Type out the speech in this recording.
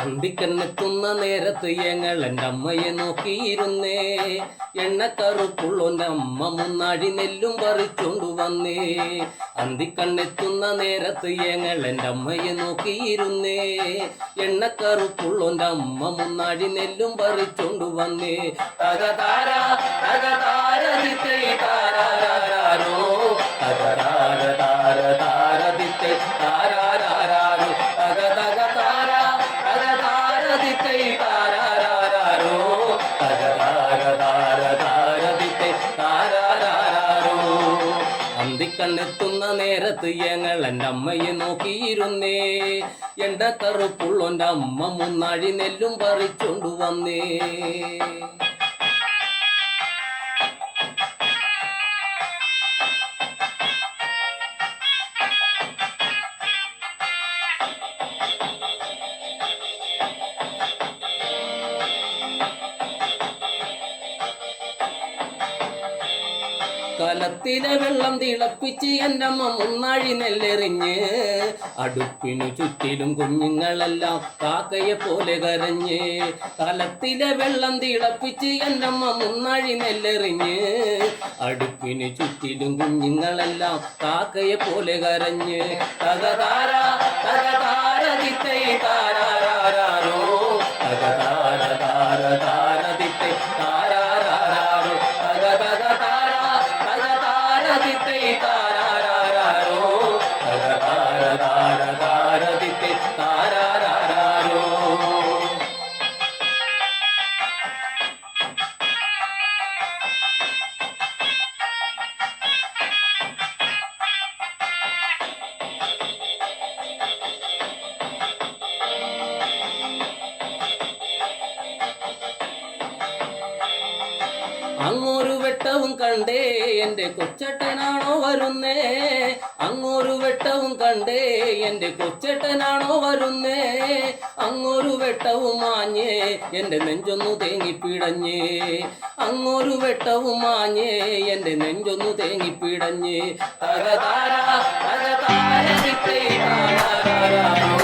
അന്തിക്കണ്ണെത്തുന്ന നേരത്ത് ഞങ്ങൾ എൻ്റെ അമ്മയെ നോക്കിയിരുന്നേ. എണ്ണക്കറുപ്പുള്ളോൻ്റെ അമ്മ മുന്നാഴി നെല്ലും പറിച്ചോണ്ടു വന്നേ. അന്തിക്കണ്ണെത്തുന്ന നേരത്ത് ഞങ്ങൾ എൻ്റെ അമ്മയെ നോക്കിയിരുന്നേ. എണ്ണക്കറുപ്പുള്ളോൻ്റെ അമ്മ മുന്നാഴി നെല്ലും പറിച്ചോണ്ടു വന്നേ. തകതാര തകതാര ദിത്തേ താരാരാരോ, തകതാര താര താര ദിത്തേ താരാരാരോ, തകതക താര തകതാര ദിത്തേ താരാരാരോ, തകതാര താര താര ദിത്തേ താരാരാരോ. അന്തിക്കണ്ണെത്തുന്ന നേരത്ത് ഞങ്ങൾ എൻ്റെ അമ്മയെ നോക്കിയിരുന്നേ. എണ്ണക്കറുപ്പുള്ളോൻ്റെ അമ്മ മുന്നാഴി നെല്ലും പറിച്ചോണ്ടു വന്നേ. കലത്തിലെ വെള്ളം തിളപ്പിച്ച് എൻ്റെ അമ്മ മുന്നാഴി നെല്ലെറിഞ്ഞ്. അടുപ്പിനു ചുറ്റിലും കുഞ്ഞുങ്ങളെല്ലാം കാക്കയെ പോലെ കരഞ്ഞ്. കലത്തിലെ വെള്ളം തിളപ്പിച്ച് എൻ്റെ അമ്മ മുന്നാഴി നെല്ലെറിഞ്ഞ്. അടുപ്പിനു ചുറ്റിലും കുഞ്ഞുങ്ങളെല്ലാം കാക്കയെ പോലെ കരഞ്ഞ്. തകതാര തകതാര ദിത്തേ താരാരാരോ, തകതാര താര താര ദിത്തേ താരാരാരോ, തകതക താര തകതാര ദിത്തേ താരാരാരോ, തകതാര താര താര ദിത്തേ താരാരാരോ. അങ്ങൊരു വെട്ടവും കണ്ടേ എൻ്റെ കൊച്ചേട്ടനാണോ വരുന്നേ. അങ്ങൊരു വെട്ടവും കണ്ടേ എൻ്റെ കൊച്ചേട്ടനാണോ വരുന്നേ. അങ്ങൊരു വെട്ടവും മാഞ്ഞേ എൻ്റെ നെഞ്ചൊന്നു തേങ്ങിപ്പിടഞ്ഞേ. അങ്ങൊരു വെട്ടവും മാഞ്ഞേ എൻ്റെ നെഞ്ചൊന്നു തേങ്ങിപ്പിടഞ്ഞേ. തകതാര തകതാര ദിത്തേ താരാരാരോ,